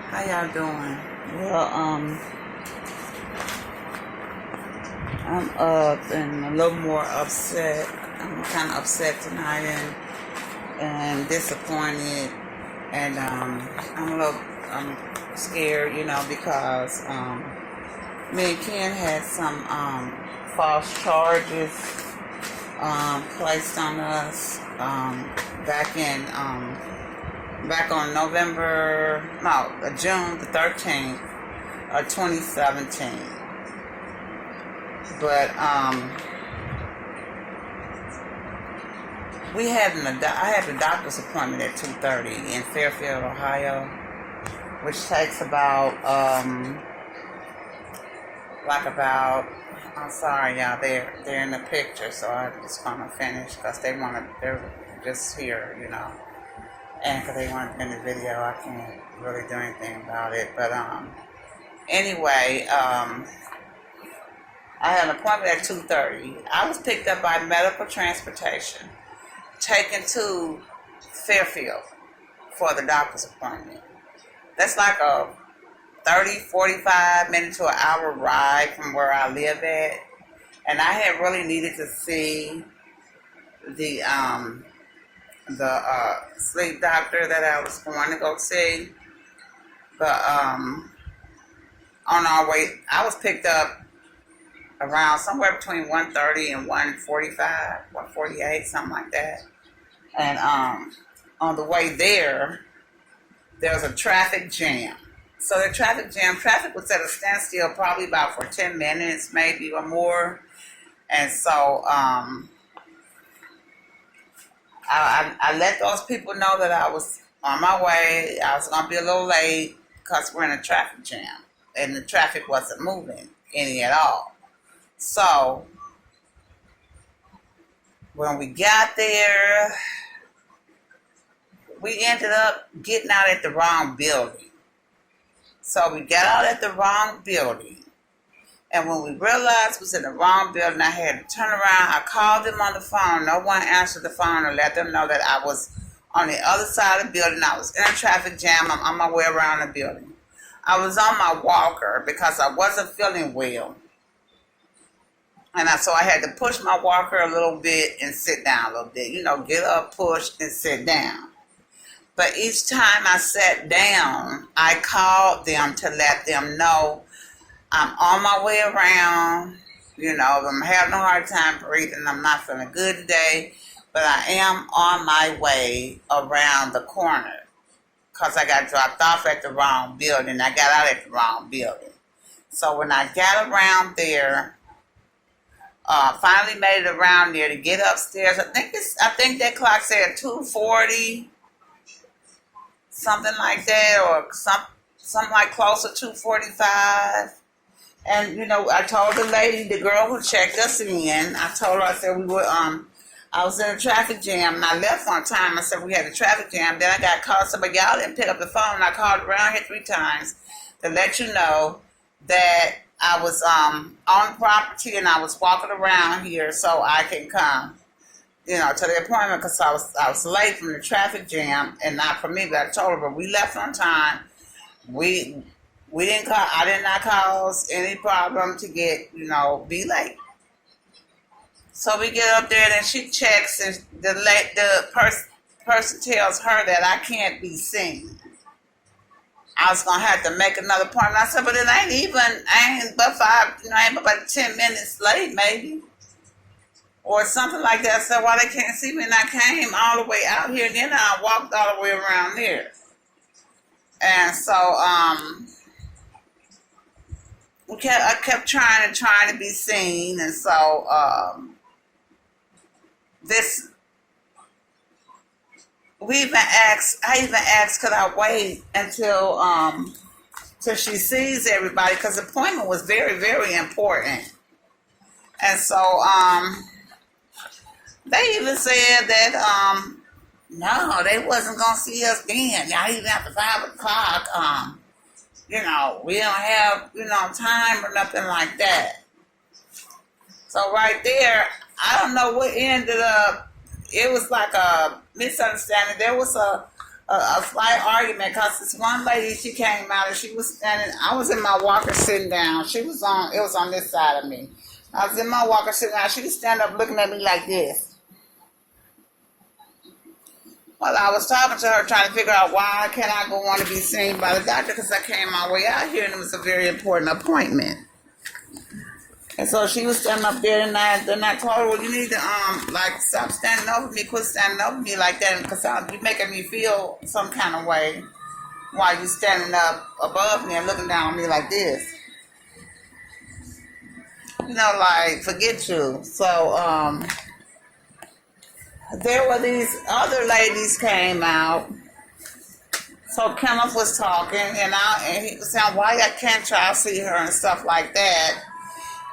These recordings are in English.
How y'all doing? Well, I'm up and a little more upset. I'm kind of upset tonight and disappointed, and I'm scared, because me and Ken had some false charges placed on us back on June the 13th of 2017. But I had the doctor's appointment at 2:30 in Fairfield, Ohio, which takes about I'm sorry, y'all, they're in the picture, so I'm just gonna finish because they're just here, and because they want in the video, I can't really do anything about it. But anyway, I had an appointment at 2:30. I was picked up by medical transportation, taken to Fairfield for the doctor's appointment. That's like a 30, 45 minute to an hour ride from where I live at. And I had really needed to see the sleep doctor that I was going to go see. But on our way, I was picked up around somewhere between 1:30 and 1:45, 1:48, something like that. And on the way there was a traffic jam. So the traffic was at a standstill probably about for 10 minutes, maybe or more. And so I let those people know that I was on my way. I was going to be a little late because we're in a traffic jam. And the traffic wasn't moving any at all. So when we got there, we ended up getting out at the wrong building. So we got out at the wrong building. And when we realized we was in the wrong building, I had to turn around. I called them on the phone. No one answered the phone or let them know that I was on the other side of the building. I was in a traffic jam. I'm on my way around the building. I was on my walker because I wasn't feeling well. And so I had to push my walker a little bit and sit down a little bit. Get up, push, and sit down. But each time I sat down, I called them to let them know I'm on my way around. I'm having a hard time breathing. I'm not feeling good today. But I am on my way around the corner because I got dropped off at the wrong building. I got out at the wrong building. So when I got around there, finally made it around there to get upstairs. I think that clock said 2:40, something like that, or something like close to 2:45. And I told the girl who checked us in, I told her, I said I was in a traffic jam and I left on time. I said we had a traffic jam. Then I got called. Somebody, y'all didn't pick up the phone. I called around here 3 times to let you know that I was on property and I was walking around here so I can come, to the appointment because I was late from the traffic jam, and not for me, but I told her, but we left on time. We didn't call. I did not cause any problem to get be late. So we get up there and she checks, and the person tells her that I can't be seen. I was gonna have to make another appointment. I said, but I ain't about 10 minutes late, maybe, or something like that. I said, why they can't see me? And I came all the way out here, and then I walked all the way around there. And so I kept trying to be seen, and so I even asked, could I wait till she sees everybody, because the appointment was very, very important. And so they even said that no, they wasn't gonna see us then. Y'all even after 5 o'clock. We don't have time or nothing like that. So right there, I don't know what ended up. It was like a misunderstanding. There was a a slight argument because this one lady, she came out and she was standing. I was in my walker sitting down. She was on. It was on this side of me. I was in my walker sitting down. She was standing up looking at me like this. Well, I was talking to her trying to figure out why can I go on to be seen by the doctor because I came my way out here and it was a very important appointment. And so she was standing up there and I told her, well, you need to like stop standing over me, quit standing over me like that because you're making me feel some kind of way while you're standing up above me and looking down on me like this. You know, like, forget you. So, there were these other ladies came out. So Kenneth was talking, and he was saying, why can't y'all see her and stuff like that.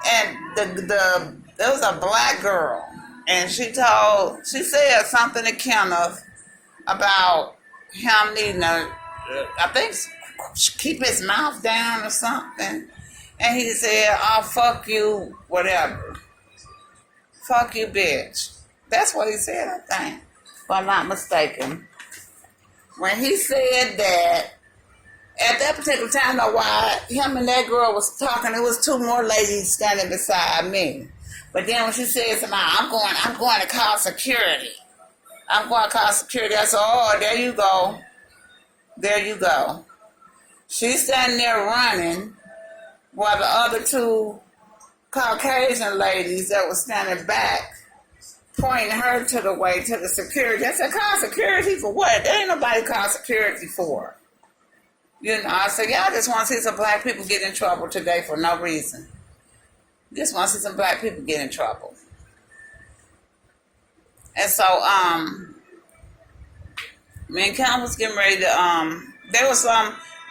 And there was a black girl, and she said something to Kenneth about him needing I think, keep his mouth down or something. And he said, oh, fuck you, whatever. Fuck you, bitch. That's what he said, I think, if I'm not mistaken. When he said that, at that particular time, though, while him and that girl was talking, there was two more ladies standing beside me. But then when she said something, I'm going to call security. I'm going to call security. I said, oh, there you go. There you go. She's standing there running while the other two Caucasian ladies that were standing back pointing her to the way to the security. I said, call security for what? There ain't nobody call security for. You know, I said, y'all just want to see some black people get in trouble today for no reason. Just want to see some black people get in trouble. And so, me and Kim was getting ready to, there was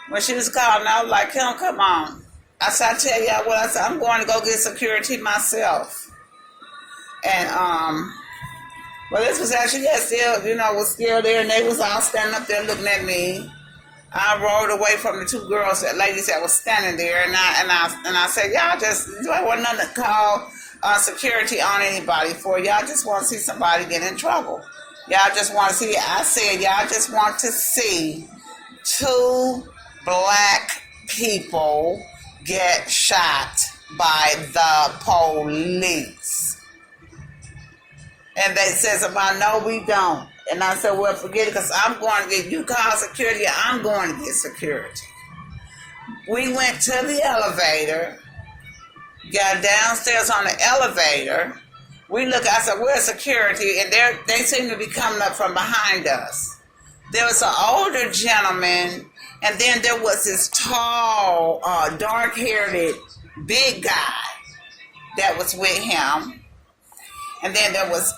when she was calling, I was like, Kim, come on. I said, I tell y'all what, I said, I'm going to go get security myself. And, well, this was actually, was still there, and they was all standing up there looking at me. I rolled away from the two ladies that was standing there, and I said, y'all I want nothing to call security on anybody for. Y'all just want to see somebody get in trouble. Y'all just want to see, I said, y'all just want to see two black people get shot by the police. And they said, no, we don't. And I said, well, forget it, because I'm going to get, you call security, I'm going to get security. We went to the elevator, got downstairs on the elevator. We look, I said, where's security? And they seem to be coming up from behind us. There was an older gentleman, and then there was this tall, dark-haired, big guy that was with him. And then there was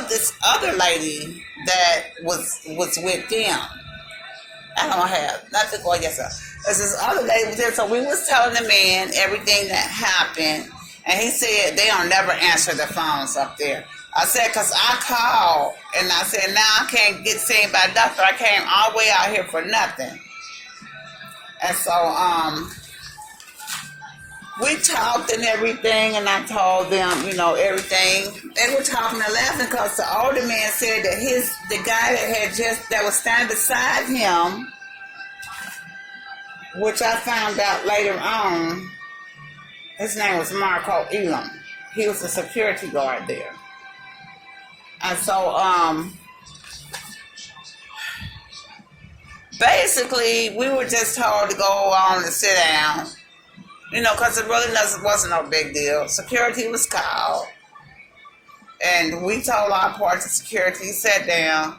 this other lady that was with them. I don't have nothing going against her. There's this other lady there. So we was telling the man everything that happened, and he said they don't never answer the phones up there. I said, because I called, and I said, now I can't get seen by a doctor. I came all the way out here for nothing. And so, we talked and everything, and I told them, everything. They were talking and laughing because the older man said that the guy that was standing beside him, which I found out later on, his name was Marco Elam. He was a security guard there. And so, basically, we were just told to go on and sit down. Because it really wasn't no big deal. Security was called. And we told our part to security, sat down.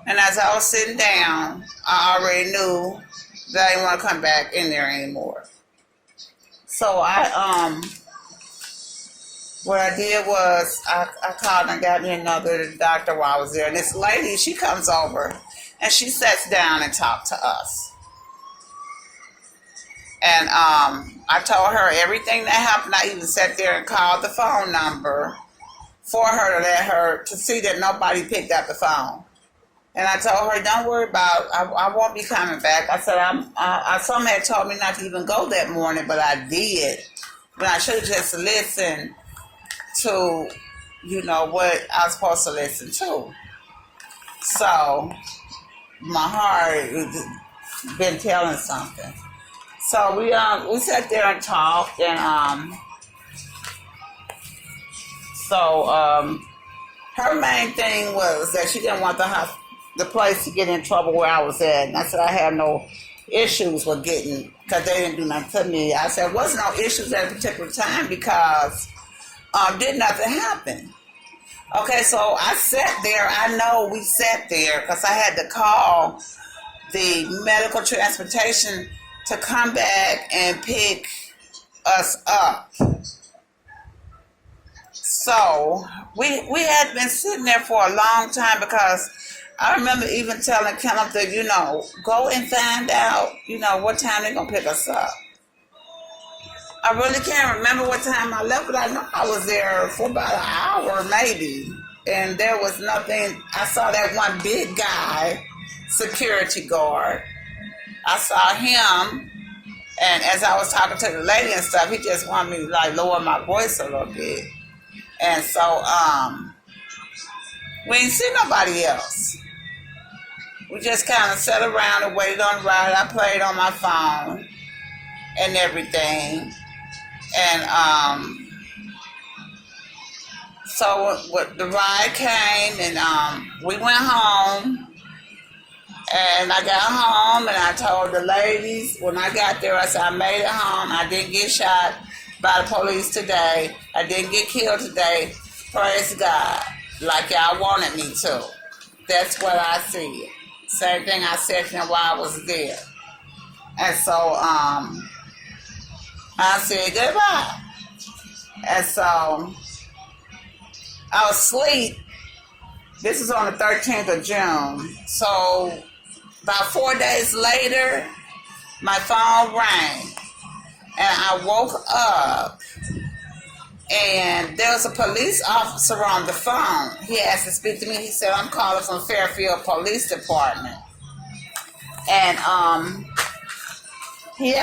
And as I was sitting down, I already knew that I didn't want to come back in there anymore. So what I did was I called and got me another doctor while I was there. And this lady, she comes over and she sits down and talks to us. And I told her everything that happened. I even sat there and called the phone number for her to see that nobody picked up the phone. And I told her, don't worry about it. I won't be coming back. I said, someone had told me not to even go that morning, but I did. But I should have just listened to, what I was supposed to listen to. So my heart has been telling something. So we sat there and talked, and her main thing was that she didn't want the place to get in trouble where I was at, and I said I had no issues with getting, because they didn't do nothing to me. I said wasn't no issues at a particular time because did nothing happen. Okay, so I sat there. I know we sat there because I had to call the medical transportation to come back and pick us up. So we had been sitting there for a long time because I remember even telling Kenneth that, go and find out, what time they're going to pick us up. I really can't remember what time I left, but I know I was there for about an hour maybe. And there was nothing. I saw that one big guy, security guard. I saw him, and as I was talking to the lady and stuff, he just wanted me to lower my voice a little bit. And so we didn't see nobody else. We just kind of sat around and waited on the ride. I played on my phone and everything. And so the ride came, and we went home. And I got home, and I told the ladies when I got there, I said, I made it home. I didn't get shot by the police today. I didn't get killed today. Praise God. Like y'all wanted me to. That's what I said. Same thing I said to them while I was there. And so I said goodbye. And so I was asleep. This is on the 13th of June. So about 4 days later, my phone rang. And I woke up, and there was a police officer on the phone. He asked to speak to me. He said, I'm calling from Fairfield Police Department. And he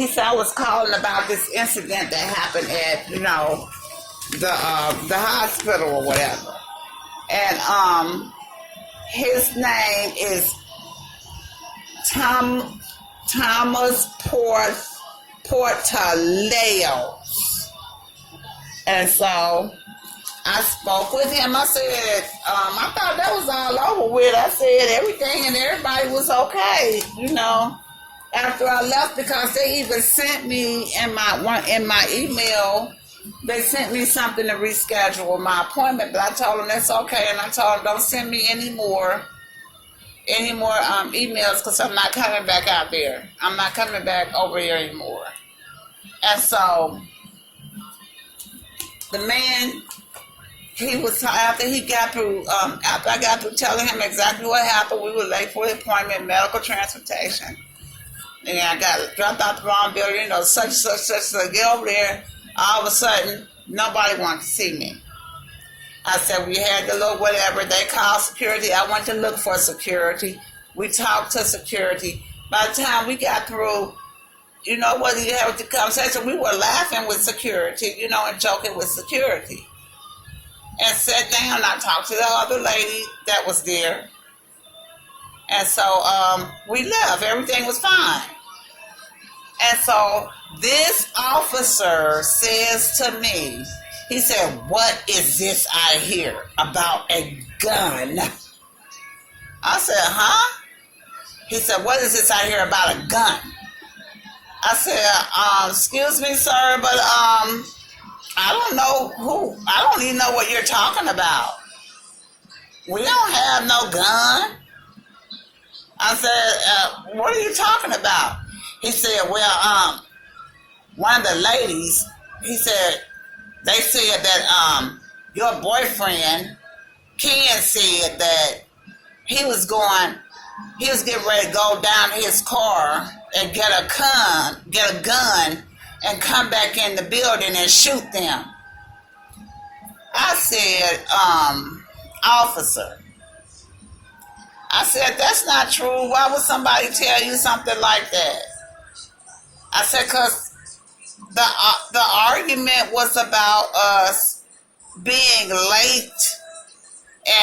said I was calling about this incident that happened at, the hospital or whatever. And his name is Thomas Portaleo. And so I spoke with him. I said, I thought that was all over with. I said everything and everybody was okay, after I left, because they even sent me in my email, they sent me something to reschedule my appointment, but I told them that's okay, and I told them don't send me any more emails, because I'm not coming back out there. I'm not coming back over here anymore. And so the man, after I got through telling him exactly what happened, we were late for the appointment, medical transportation. And I got dropped out the wrong building, such. So I get over there, all of a sudden, nobody wanted to see me. I said, we had to look, whatever. They called security. I went to look for security. We talked to security. By the time we got through, whether you have the conversation, we were laughing with security, and joking with security. And sat down, and I talked to the other lady that was there. And so we left. Everything was fine. And so this officer says to me, he said, what is this I hear about a gun? I said, huh? He said, what is this I hear about a gun? I said, excuse me, sir, but I don't even know what you're talking about. We don't have no gun. I said, what are you talking about? He said, well, one of the ladies, he said, they said that your boyfriend, Ken, said that he was getting ready to go down to his car and get a gun and come back in the building and shoot them. I said, officer, I said, that's not true. Why would somebody tell you something like that? I said, because the argument was about us being late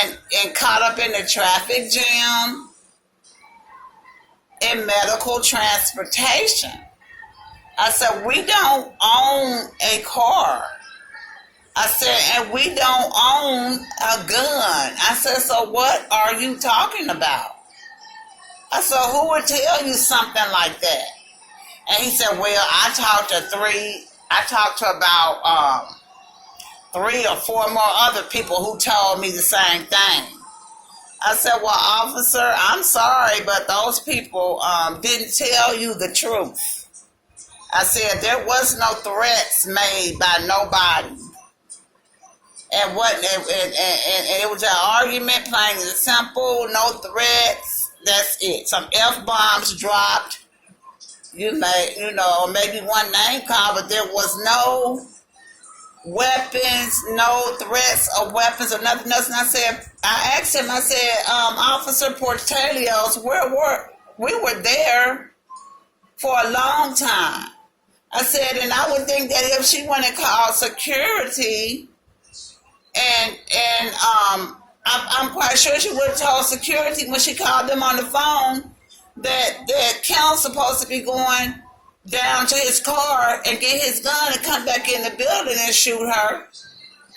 and caught up in the traffic jam. in medical transportation. I said, we don't own a car. I said, and we don't own a gun. I said, so what are you talking about? I said, who would tell you something like that? And he said, well, I talked to about 3 or 4 more other people who told me the same thing. I said, well, officer, I'm sorry, but those people didn't tell you the truth. I said, there was no threats made by nobody. And it was an argument, plain and simple, no threats. That's it. Some F-bombs dropped. Maybe one name call, but there was no weapons, no threats of weapons or nothing else. And I asked him, I said, Officer Portelios, we were there for a long time. I said, and I would think that if she went and called security, and I'm quite sure she would have told security when she called them on the phone that Kel's supposed to be going down to his car and get his gun and come back in the building and shoot her.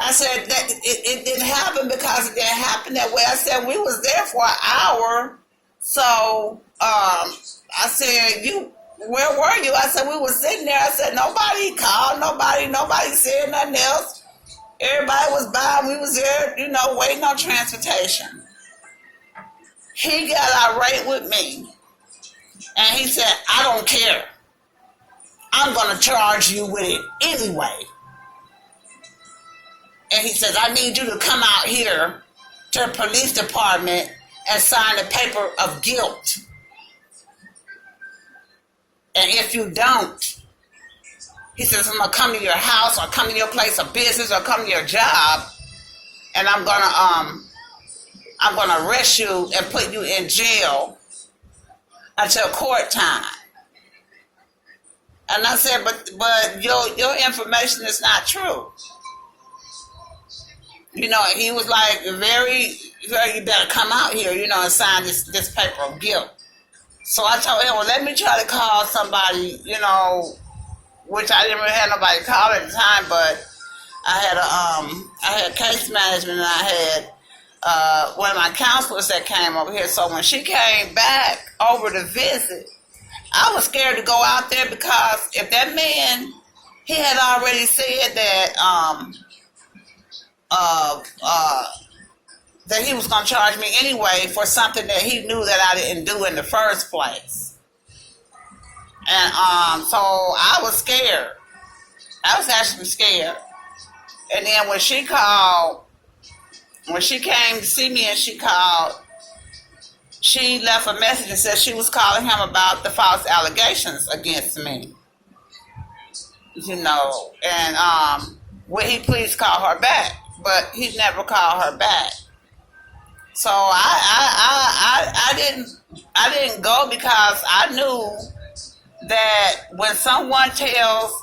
I said that it didn't happen because it didn't happen that way. I said we was there for an hour. So I said, where were you? I said, we were sitting there. I said, nobody called, nobody said nothing else. Everybody was by, we was there, waiting on transportation. He got irate with me. And he said, I don't care. I'm going to charge you with it anyway. And he says, I need you to come out here to the police department and sign a paper of guilt. And if you don't, he says, I'm going to come to your house or come to your place of business or come to your job, and I'm going to arrest you and put you in jail until court time. And I said, but your information is not true. He was like, very, you better come out here, and sign this paper of guilt. So I told him, well, let me try to call somebody, which I didn't really have nobody call at the time, but I had case management, and I had one of my counselors that came over here. So when she came back over to visit, I was scared to go out there because if that man, he had already said that that he was going to charge me anyway for something that he knew that I didn't do in the first place. And so I was scared. I was actually scared. And then when she came to see me and she left a message and said she was calling him about the false allegations against me. And would he please call her back? But he never called her back. So I didn't go because I knew that when someone tells